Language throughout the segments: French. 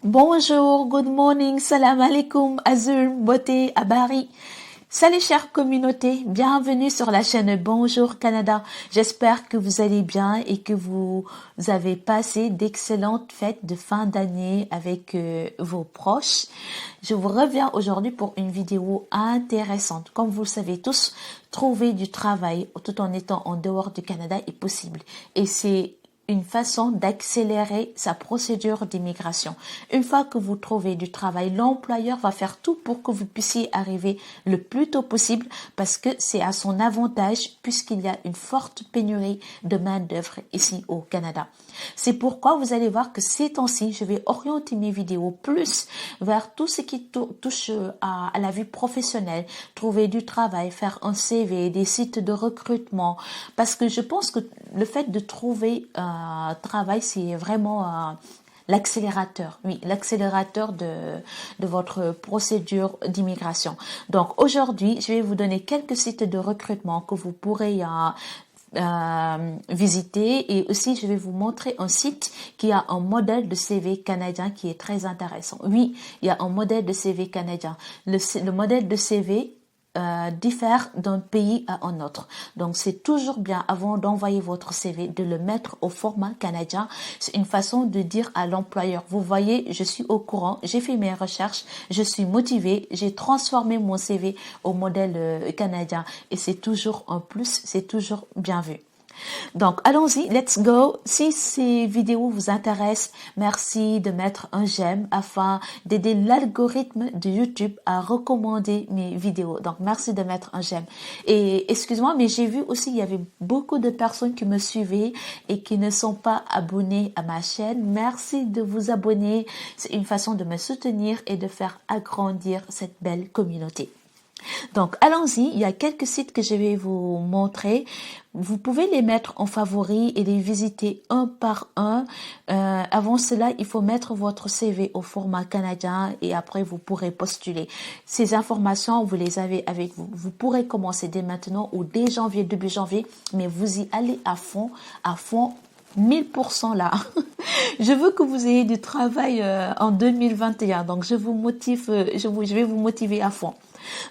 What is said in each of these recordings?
Bonjour, good morning, salam alaikum, Azul, beauté, Abari. Salut chère communauté, bienvenue sur la chaîne Bonjour Canada. J'espère que vous allez bien et que vous avez passé d'excellentes fêtes de fin d'année avec vos proches. Je vous reviens aujourd'hui pour une vidéo intéressante. Comme vous le savez tous, trouver du travail tout en étant en dehors du Canada est possible. Et c'est une façon d'accélérer sa procédure d'immigration. Une fois que vous trouvez du travail, l'employeur va faire tout pour que vous puissiez arriver le plus tôt possible parce que c'est à son avantage puisqu'il y a une forte pénurie de main-d'œuvre ici au Canada. C'est pourquoi vous allez voir que ces temps-ci, je vais orienter mes vidéos plus vers tout ce qui touche à la vie professionnelle, trouver du travail, faire un CV, des sites de recrutement, parce que je pense que le fait de trouver travail, c'est vraiment l'accélérateur, oui, l'accélérateur de votre procédure d'immigration. Donc aujourd'hui, je vais vous donner quelques sites de recrutement que vous pourrez visiter, et aussi je vais vous montrer un site qui a un modèle de CV canadien qui est très intéressant. Oui, il y a un modèle de CV canadien. Le modèle de CV diffère d'un pays à un autre. Donc, c'est toujours bien, avant d'envoyer votre CV, de le mettre au format canadien. C'est une façon de dire à l'employeur, vous voyez, je suis au courant, j'ai fait mes recherches, je suis motivée, j'ai transformé mon CV au modèle canadien. Et c'est toujours un plus, c'est toujours bien vu. Donc, allons-y, let's go. Si ces vidéos vous intéressent, merci de mettre un j'aime afin d'aider l'algorithme de YouTube à recommander mes vidéos. Donc, merci de mettre un j'aime. Et excuse-moi, mais j'ai vu aussi, il y avait beaucoup de personnes qui me suivaient et qui ne sont pas abonnées à ma chaîne. Merci de vous abonner. C'est une façon de me soutenir et de faire agrandir cette belle communauté. Donc, allons-y, il y a quelques sites que je vais vous montrer. Vous pouvez les mettre en favoris et les visiter un par un. Avant cela, il faut mettre votre CV au format canadien et après, vous pourrez postuler. Ces informations, vous les avez avec vous. Vous pourrez commencer dès maintenant ou dès janvier, début janvier, mais vous y allez à fond, 1000% là. Je veux que vous ayez du travail en 2021. Donc, je vais vous motiver à fond.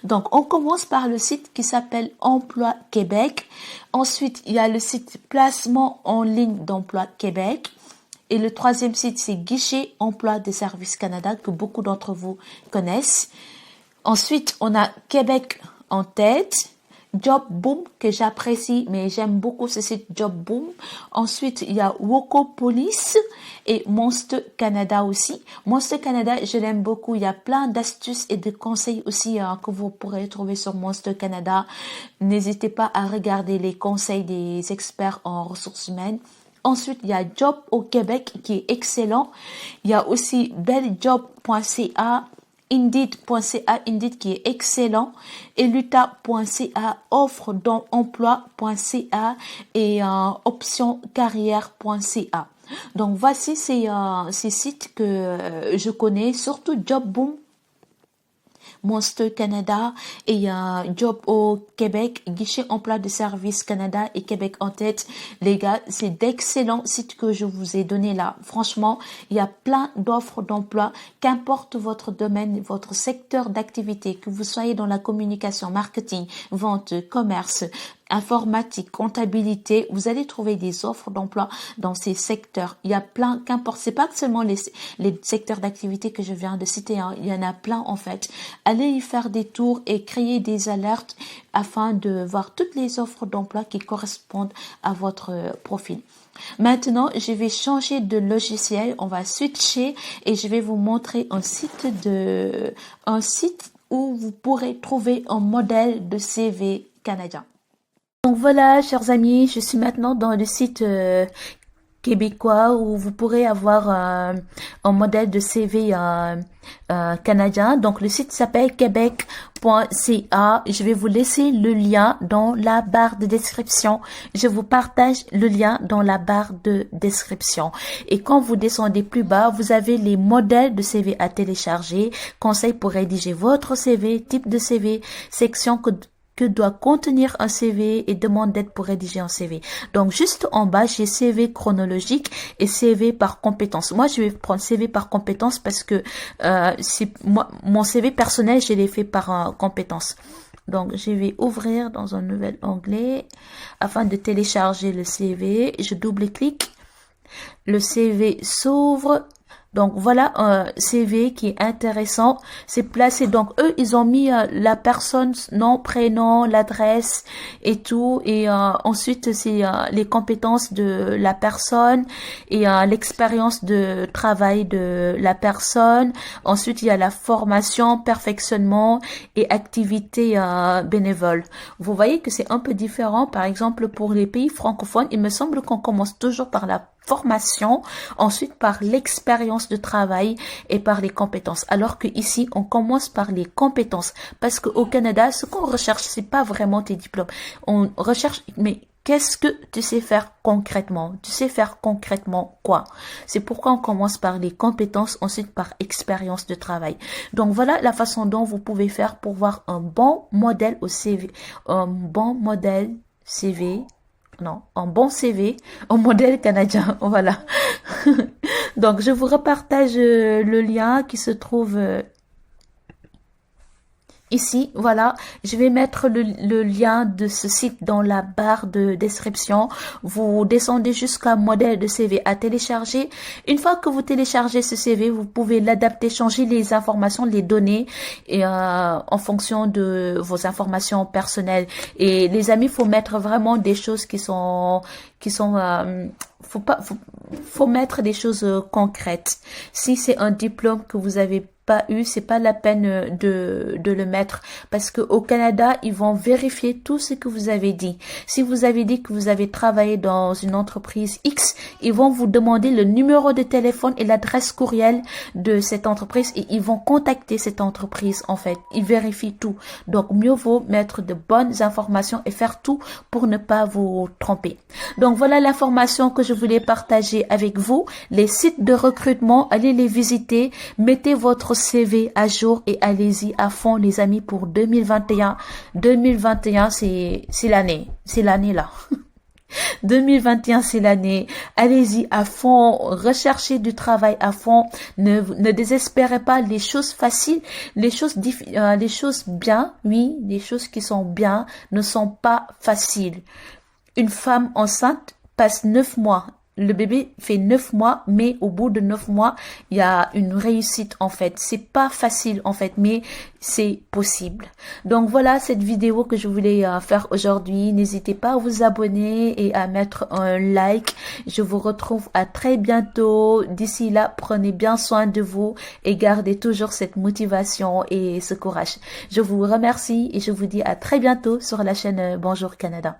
Donc, on commence par le site qui s'appelle Emploi Québec. Ensuite, il y a le site Placement en ligne d'Emploi Québec. Et le troisième site, c'est Guichet Emploi des Services Canada, que beaucoup d'entre vous connaissent. Ensuite, on a Québec en tête. Job Boom, que j'apprécie, mais j'aime beaucoup ce site Job Boom. Ensuite, il y a Wocopolis et Monster Canada aussi. Monster Canada, je l'aime beaucoup. Il y a plein d'astuces et de conseils aussi que vous pourrez trouver sur Monster Canada. N'hésitez pas à regarder les conseils des experts en ressources humaines. Ensuite, il y a Job au Québec qui est excellent. Il y a aussi bellejob.ca, Indeed.ca, Indeed qui est excellent, Eluta.ca, offre d'emploi.ca et optioncarrière.ca. Donc voici ces sites que je connais, surtout Job Boom, Monster Canada, et il y a Job au Québec, Guichet Emploi de Services Canada et Québec en tête. Les gars, c'est d'excellents sites que je vous ai donnés là. Franchement, il y a plein d'offres d'emploi, qu'importe votre domaine, votre secteur d'activité, que vous soyez dans la communication, marketing, vente, commerce, informatique, comptabilité, vous allez trouver des offres d'emploi dans ces secteurs. Il y a plein, qu'importe, c'est pas seulement les secteurs d'activité que je viens de citer, hein. Il y en a plein en fait. Allez y faire des tours et créer des alertes afin de voir toutes les offres d'emploi qui correspondent à votre profil. Maintenant, je vais changer de logiciel, on va switcher et je vais vous montrer un site où vous pourrez trouver un modèle de CV canadien. Donc voilà, chers amis, je suis maintenant dans le site québécois où vous pourrez avoir un modèle de CV canadien. Donc le site s'appelle québec.ca. Je vais vous laisser le lien dans la barre de description. Je vous partage le lien dans la barre de description. Et quand vous descendez plus bas, vous avez les modèles de CV à télécharger, conseils pour rédiger votre CV, type de CV, section que doit contenir un CV et demande d'aide pour rédiger un CV. Donc, juste en bas, j'ai CV chronologique et CV par compétence. Moi, je vais prendre CV par compétence parce que mon CV personnel, je l'ai fait par compétence. Donc, je vais ouvrir dans un nouvel onglet afin de télécharger le CV. Je double-clique. Le CV s'ouvre. Donc voilà un CV qui est intéressant, c'est placé, donc eux ils ont mis la personne, nom, prénom, l'adresse et tout, et ensuite c'est les compétences de la personne et l'expérience de travail de la personne. Ensuite il y a la formation, perfectionnement et activité bénévole. Vous voyez que c'est un peu différent. Par exemple pour les pays francophones, il me semble qu'on commence toujours par la formation, ensuite par l'expérience de travail et par les compétences. Alors que ici, on commence par les compétences parce qu'au Canada, ce qu'on recherche, c'est pas vraiment tes diplômes. On recherche, mais qu'est-ce que tu sais faire concrètement? Tu sais faire concrètement quoi? C'est pourquoi on commence par les compétences, ensuite par expérience de travail. Donc voilà la façon dont vous pouvez faire pour voir un bon modèle au CV, un bon modèle CV. Non, un bon CV, un modèle canadien, voilà. Donc, je vous repartage le lien qui se trouve ici, voilà, je vais mettre le lien de ce site dans la barre de description. Vous descendez jusqu'à modèle de CV à télécharger. Une fois que vous téléchargez ce CV, vous pouvez l'adapter, changer les informations, les données et en fonction de vos informations personnelles. Et les amis, faut mettre vraiment des choses qui sont faut mettre des choses concrètes. Si c'est un diplôme que vous avez pas eu, c'est pas la peine de le mettre parce que au Canada, ils vont vérifier tout ce que vous avez dit. Si vous avez dit que vous avez travaillé dans une entreprise X, ils vont vous demander le numéro de téléphone et l'adresse courriel de cette entreprise et ils vont contacter cette entreprise en fait. Ils vérifient tout. Donc mieux vaut mettre de bonnes informations et faire tout pour ne pas vous tromper. Donc voilà l'information que je voulais partager avec vous. Les sites de recrutement, allez les visiter, mettez votre CV à jour et allez-y à fond les amis pour 2021. 2021 c'est l'année là. 2021 c'est l'année. Allez-y à fond, recherchez du travail à fond. Ne désespérez pas. Les choses faciles, les choses bien, oui, les choses qui sont bien ne sont pas faciles. Une femme enceinte passe 9 mois. Le bébé fait 9 mois, mais au bout de 9 mois, il y a une réussite en fait. C'est pas facile en fait, mais c'est possible. Donc voilà cette vidéo que je voulais faire aujourd'hui. N'hésitez pas à vous abonner et à mettre un like. Je vous retrouve à très bientôt. D'ici là, prenez bien soin de vous et gardez toujours cette motivation et ce courage. Je vous remercie et je vous dis à très bientôt sur la chaîne Bonjour Canada.